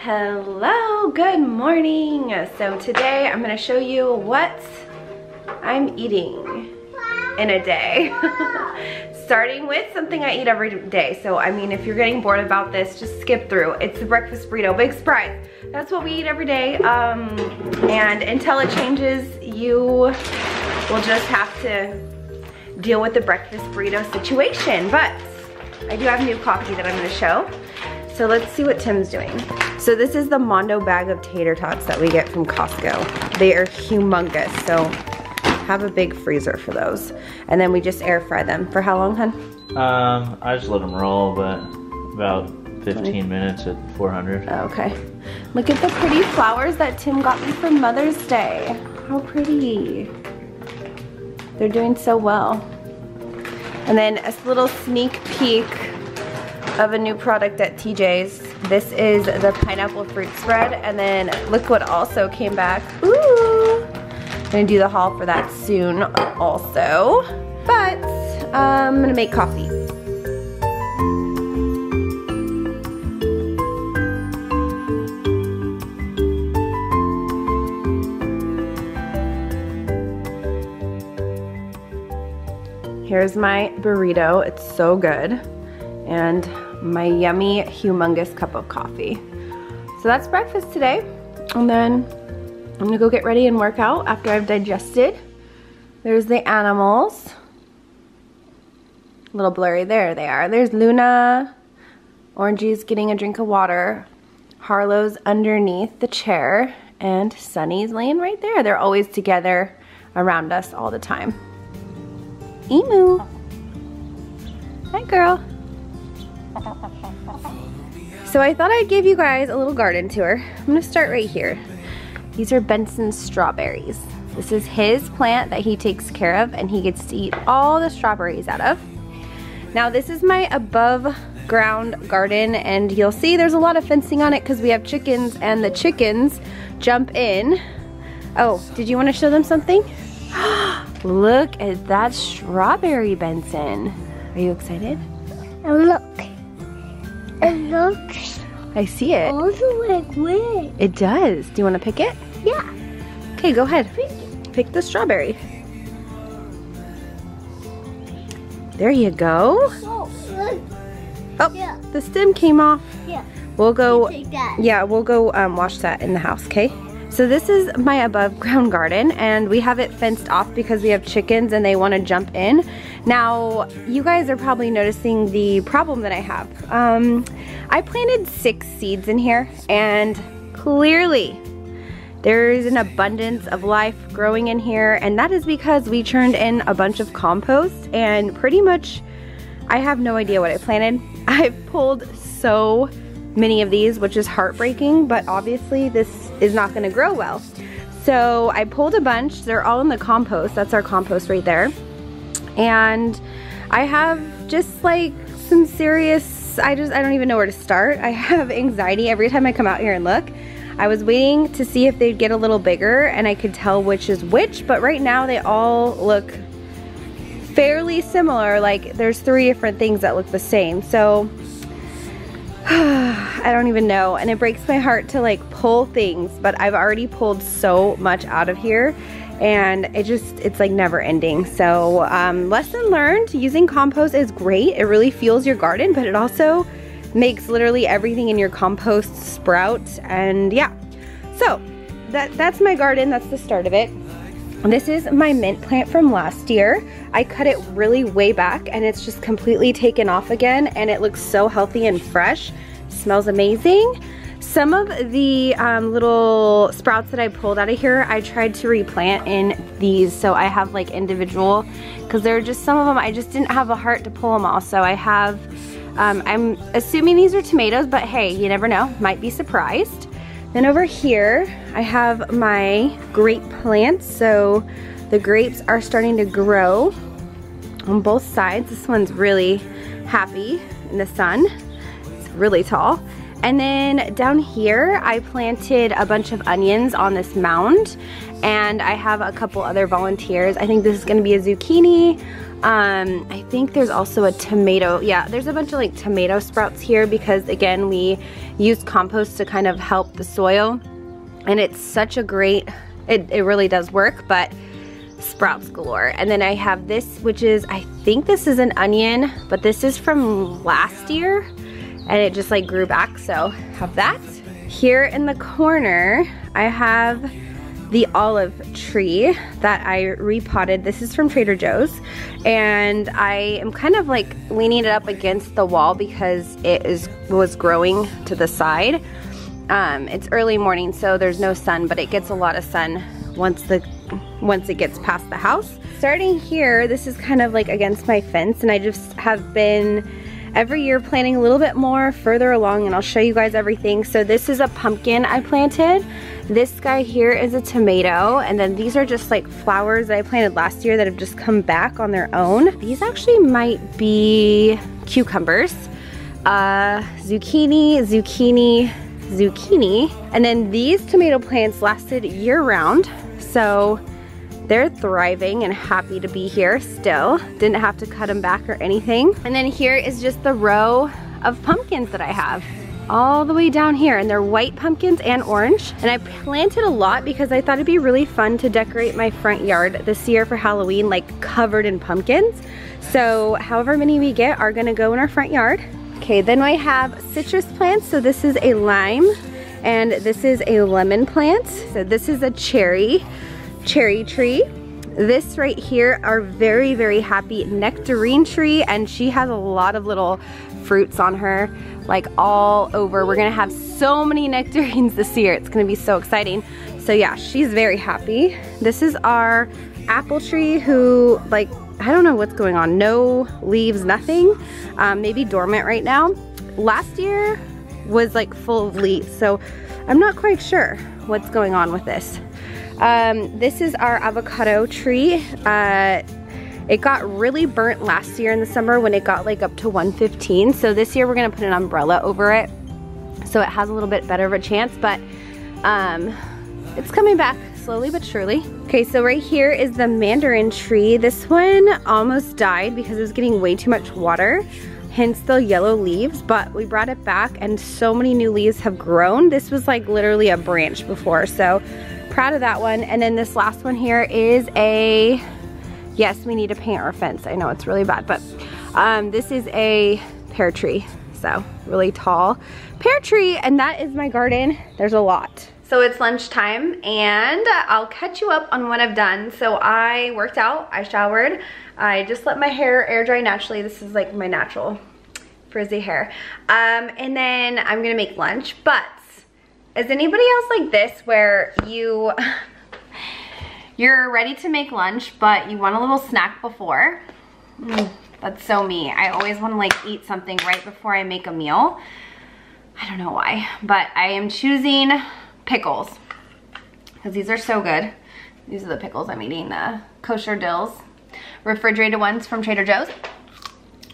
Hello, good morning. So today I'm gonna show you what I'm eating in a day. Starting with something I eat every day. So I mean, if you're getting bored about this, just skip through. It's the breakfast burrito, big surprise. That's what we eat every day. And until it changes, you will just have to deal with the breakfast burrito situation. But I do have new coffee that I'm gonna show. So let's see what Tim's doing. So this is the Mondo bag of tater tots that we get from Costco. They are humongous, so have a big freezer for those. And then we just air fry them. For how long, hun? I just let them roll, but about 15 minutes at 400. Okay. Look at the pretty flowers that Tim got me for Mother's Day. How pretty. They're doing so well. And then a little sneak peek of a new product at TJ's. This is the pineapple fruit spread, and then look what also came back. Ooh! I'm gonna do the haul for that soon also. But I'm gonna make coffee. Here's my burrito. It's so good. And my yummy, humongous cup of coffee. So that's breakfast today. And then I'm gonna go get ready and work out after I've digested. There's the animals. A little blurry, there they are. There's Luna. Orangey's getting a drink of water. Harlow's underneath the chair. And Sunny's laying right there. They're always together around us all the time. Emu. Hi, girl. So I thought I'd give you guys a little garden tour. I'm gonna start right here. These are Benson's strawberries. This is his plant that he takes care of, and he gets to eat all the strawberries out of. Now this is my above ground garden, and you'll see there's a lot of fencing on it because we have chickens, and the chickens jump in. Oh, did you want to show them something? Look at that strawberry, Benson. Are you excited? And look. It looks I see it. also like red. It does. Do you want to pick it? Yeah. Okay, go ahead. Pick the strawberry. There you go. Oh, look. Oh, Yeah. the stem came off. Yeah. We'll go, Take that. yeah, we'll go wash that in the house, okay? So this is my above ground garden, and we have it fenced off because we have chickens and they want to jump in. Now, you guys are probably noticing the problem that I have. I planted 6 seeds in here, and clearly there is an abundance of life growing in here, and that is because we turned in a bunch of compost, and pretty much I have no idea what I planted. I've pulled so many of these, which is heartbreaking, but obviously this is not gonna grow well. So I pulled a bunch. They're all in the compost. That's our compost right there. And I have just like some serious, I don't even know where to start. I have anxiety every time I come out here and look. I was waiting to see if they'd get a little bigger and I could tell which is which, but right now they all look fairly similar. Like there's 3 different things that look the same. So I don't even know, and it breaks my heart to like pull things, but I've already pulled so much out of here, and it's like never ending. So lesson learned, using compost is great. It really fuels your garden, but it also makes literally everything in your compost sprout. And yeah, so that's my garden. That's the start of it. This is my mint plant from last year. I cut it really way back, and it's just completely taken off again, and it looks so healthy and fresh. Smells amazing. Some of the little sprouts that I pulled out of here, I tried to replant in these, so I have like individual, because there are just some of them I just didn't have a heart to pull them all. So I have, I'm assuming these are tomatoes, but hey, you never know, might be surprised. Then over here, I have my grape plants. So the grapes are starting to grow on both sides. This one's really happy in the sun. It's really tall. And then down here, I planted a bunch of onions on this mound, and I have a couple other volunteers. I think this is gonna be a zucchini. I think there's also a tomato. Yeah, there's a bunch of like tomato sprouts here because again, we use compost to kind of help the soil. And it's such a great, it really does work, but sprouts galore. And then I have this, which is, I think this is an onion, but this is from last year and it just like grew back, so have that. Here in the corner, I have the olive tree that I repotted. This is from Trader Joe's, and I am kind of like leaning it up against the wall because it was growing to the side. It's early morning, so there's no sun, but it gets a lot of sun once it gets past the house. Starting here, this is kind of like against my fence, and I just have been every year planting a little bit more further along, and I'll show you guys everything. So this is a pumpkin I planted. This guy here is a tomato, and then these are just like flowers that I planted last year that have just come back on their own. These actually might be cucumbers. Zucchini, zucchini, zucchini. And then these tomato plants lasted year round, so they're thriving and happy to be here still. Didn't have to cut them back or anything. And then here is just the row of pumpkins that I have all the way down here, and they're white pumpkins and orange. And I planted a lot because I thought it'd be really fun to decorate my front yard this year for Halloween, like covered in pumpkins. So however many we get are gonna go in our front yard. Okay, then I have citrus plants. So this is a lime and this is a lemon plant. So this is a cherry tree. This right here are very, very happy nectarine tree, and she has a lot of little fruits on her, like all over. We're gonna have so many nectarines this year. It's gonna be so exciting. So yeah, she's very happy. This is our apple tree who, like, I don't know what's going on. No leaves, nothing. Maybe dormant right now. Last year was like full of leaves, so I'm not quite sure what's going on with this. This is our avocado tree. It got really burnt last year in the summer when it got like up to 115. So this year we're gonna put an umbrella over it so it has a little bit better of a chance, but it's coming back slowly but surely. Okay, so right here is the mandarin tree. This one almost died because it was getting way too much water, hence the yellow leaves, but we brought it back and so many new leaves have grown. This was like literally a branch before, so proud of that one. And then this last one here is a, yes, we need to paint our fence. I know it's really bad, but this is a pear tree. So really tall pear tree, and that is my garden. There's a lot. So it's lunchtime and I'll catch you up on what I've done. So I worked out, I showered, I just let my hair air dry naturally. This is like my natural frizzy hair. And then I'm gonna make lunch, but is anybody else like this where you're ready to make lunch, but you want a little snack before? That's so me. I always want to like eat something right before I make a meal. I don't know why, but I am choosing pickles because these are so good. These are the pickles I'm eating, the kosher dills, refrigerated ones from Trader Joe's.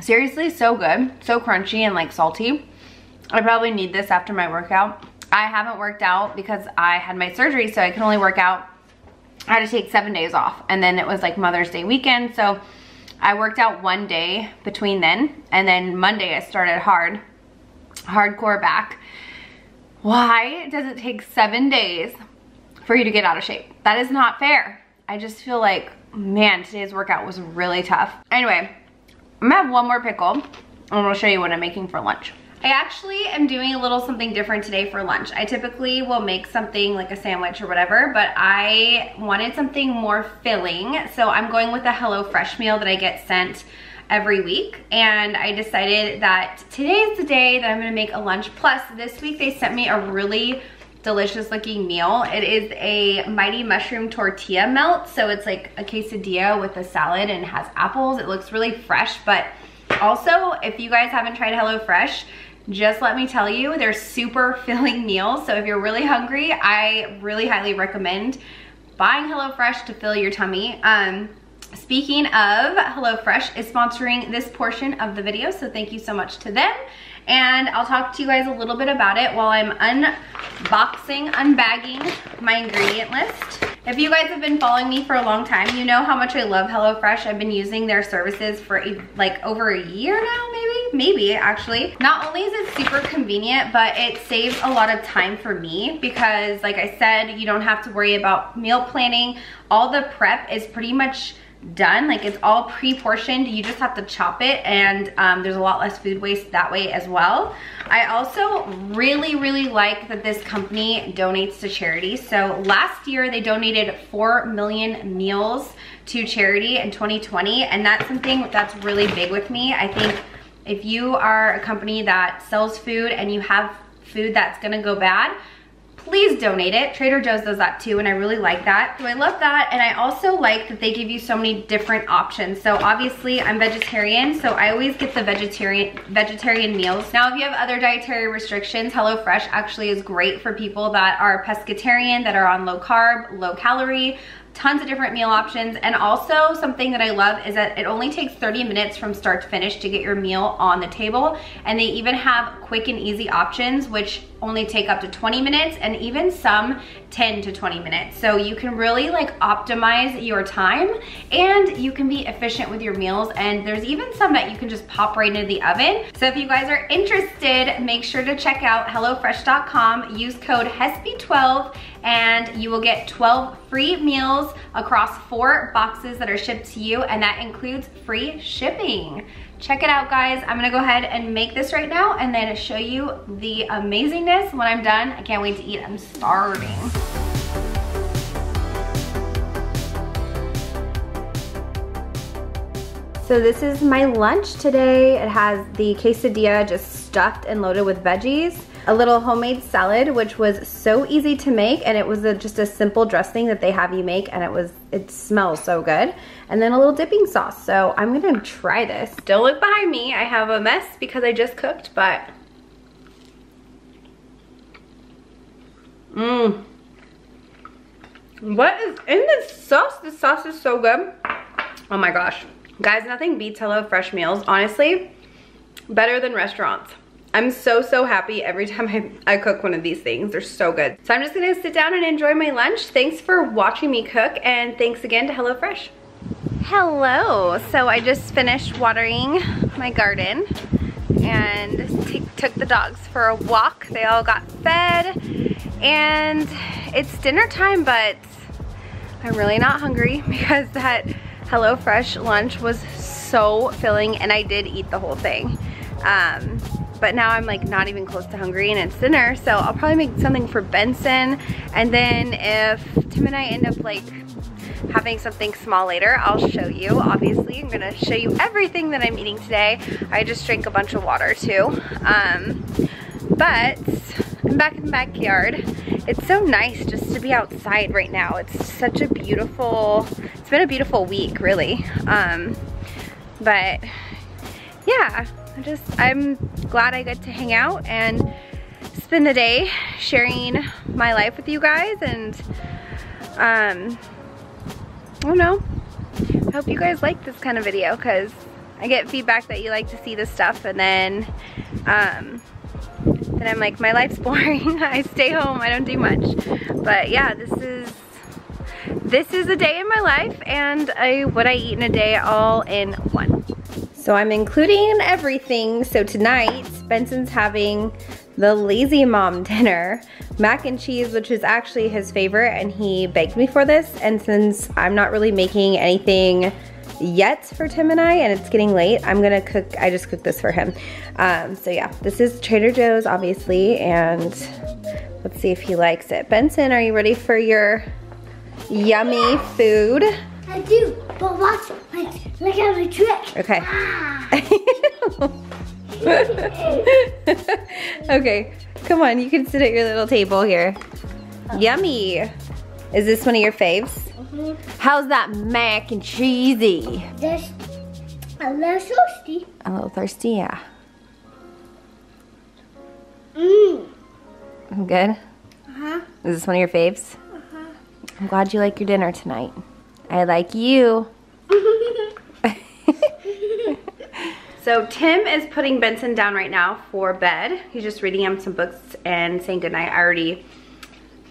Seriously, so good, so crunchy and like salty. I probably need this after my workout. I haven't worked out because I had my surgery, so I can only work out. I had to take 7 days off, and then it was like Mother's Day weekend, so I worked out one day between then, and then Monday I started hardcore back. Why does it take 7 days for you to get out of shape? That is not fair. I just feel like, man, today's workout was really tough. Anyway, I'm gonna have one more pickle, and I'll show you what I'm making for lunch. I actually am doing a little something different today for lunch. I typically will make something like a sandwich or whatever, but I wanted something more filling. So I'm going with a HelloFresh meal that I get sent every week. And I decided that today is the day that I'm gonna make a lunch. Plus this week they sent me a really delicious looking meal. It is a Mighty Mushroom tortilla melt. So it's like a quesadilla with a salad and it has apples. It looks really fresh, but also if you guys haven't tried HelloFresh, just let me tell you, they're super filling meals. So if you're really hungry, I really highly recommend buying HelloFresh to fill your tummy. Speaking of, HelloFresh is sponsoring this portion of the video, so thank you so much to them. and I'll talk to you guys a little bit about it while I'm unbagging my ingredient list. If you guys have been following me for a long time, you know how much I love HelloFresh. I've been using their services for like over a year now, maybe actually. Not only is it super convenient, but it saves a lot of time for me because like I said, you don't have to worry about meal planning. All the prep is pretty much done, like it's all pre-portioned. You just have to chop it, and there's a lot less food waste that way as well. I also really like that this company donates to charity. So last year they donated 4 million meals to charity in 2020, and that's something that's really big with me. I think if you are a company that sells food and you have food that's gonna go bad, please donate it. Trader Joe's does that too, and I really like that. So I love that, and I also like that they give you so many different options. So obviously I'm vegetarian, so I always get the vegetarian meals. Now if you have other dietary restrictions, HelloFresh actually is great for people that are pescatarian, that are on low carb, low calorie, tons of different meal options. And also something that I love is that it only takes 30 minutes from start to finish to get your meal on the table. And they even have quick and easy options, which only take up to 20 minutes, and even some 10 to 20 minutes. So you can really like optimize your time, and you can be efficient with your meals. And there's even some that you can just pop right into the oven. So if you guys are interested, make sure to check out HelloFresh.com, use code Hespe12, and you will get 12 free meals across 4 boxes that are shipped to you, and that includes free shipping. Check it out, guys. I'm gonna go ahead and make this right now and then show you the amazingness when I'm done. I can't wait to eat. I'm starving. So this is my lunch today. It has the quesadilla just stuffed and loaded with veggies, a little homemade salad, which was so easy to make, and it was just a simple dressing that they have you make, and it smells so good. And then a little dipping sauce. So I'm gonna try this. Don't look behind me. I have a mess because I just cooked, but what is in this sauce? This sauce is so good. Oh my gosh. Guys, nothing beats HelloFresh meals. Honestly, better than restaurants. I'm so happy every time I cook one of these things. They're so good. So I'm just gonna sit down and enjoy my lunch. Thanks for watching me cook, and thanks again to HelloFresh. Hello, so I just finished watering my garden and took the dogs for a walk. They all got fed, and it's dinner time, but I'm really not hungry because that HelloFresh lunch was so filling, and I did eat the whole thing. But now I'm like not even close to hungry, and it's dinner, so I'll probably make something for Benson. And then if Tim and I end up like having something small later, I'll show you. Obviously, I'm gonna show you everything that I'm eating today. I just drank a bunch of water too. But I'm back in the backyard. It's so nice just to be outside right now. It's such a beautiful, it's been a beautiful week, really. But yeah, I'm glad I get to hang out and spend the day sharing my life with you guys, and I don't know, I hope you guys like this kind of video, because I get feedback that you like to see this stuff, and then I'm like, my life's boring. I stay home, I don't do much. But yeah, this is a day in my life, and what I eat in a day all in one. So I'm including everything. So tonight, Benson's having the Lazy Mom dinner, mac and cheese, which is actually his favorite, and he begged me for this. And since I'm not really making anything yet for Tim and I, and it's getting late, I just cooked this for him. So yeah, this is Trader Joe's, obviously, and let's see if he likes it. Benson, are you ready for your yummy food? I do, but watch, look at my trick. Okay. Okay, come on, you can sit at your little table here. Yummy. Is this one of your faves? Mm-hmm. How's that mac and cheesy? Just a little thirsty. A little thirsty, yeah. Good? Uh-huh. Is this one of your faves? Uh-huh. I'm glad you like your dinner tonight. So Tim is putting Benson down right now for bed. He's just reading him some books and saying goodnight. I already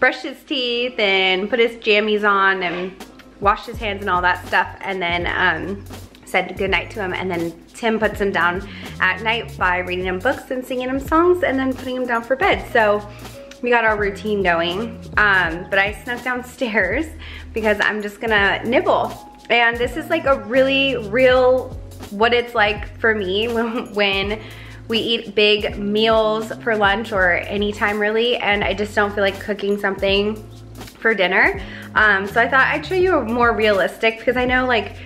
brushed his teeth and put his jammies on and washed his hands and all that stuff, and then said goodnight to him. And then Tim puts him down at night by reading him books and singing him songs and then putting him down for bed. So we got our routine going, but I snuck downstairs because I'm just gonna nibble. And this is like a really real, what it's like for me when we eat big meals for lunch or anytime really, and I just don't feel like cooking something for dinner. So I thought I'd show you a more realistic, because I know like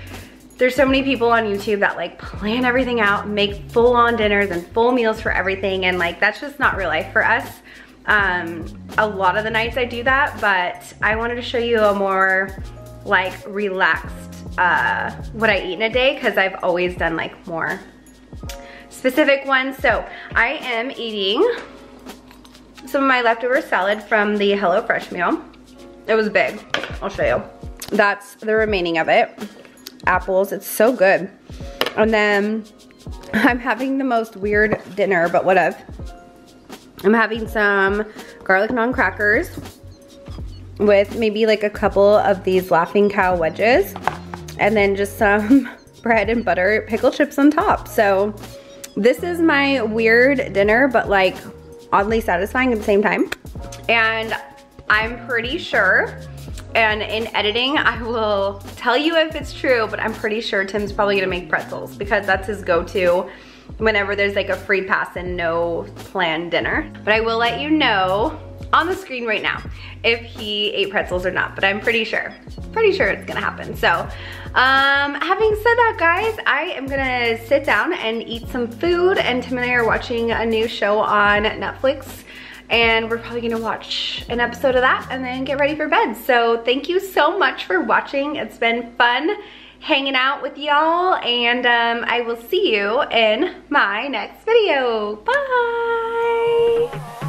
there's so many people on YouTube that like plan everything out, make full-on dinners and full meals for everything, and like that's just not real life for us. A lot of the nights I do that, but I wanted to show you a more like relaxed what I eat in a day, because I've always done like more specific ones. So I am eating some of my leftover salad from the HelloFresh meal. It was big. I'll show you. That's the remaining of it. Apples, it's so good. And then I'm having the most weird dinner, but whatever. I'm having some garlic naan crackers with maybe like a couple of these Laughing Cow wedges, and then just some bread and butter, pickle chips on top. So this is my weird dinner, but like oddly satisfying at the same time. And I'm pretty sure, and in editing I will tell you if it's true, but I'm pretty sure Tim's probably gonna make pretzels, because that's his go-to whenever there's like a free pass and no planned dinner. But I will let you know on the screen right now if he ate pretzels or not, but I'm pretty sure it's gonna happen. So having said that, guys, I am gonna sit down and eat some food, and Tim and I are watching a new show on Netflix, and we're probably gonna watch an episode of that and then get ready for bed. So thank you so much for watching. It's been fun hanging out with y'all, and I will see you in my next video. Bye.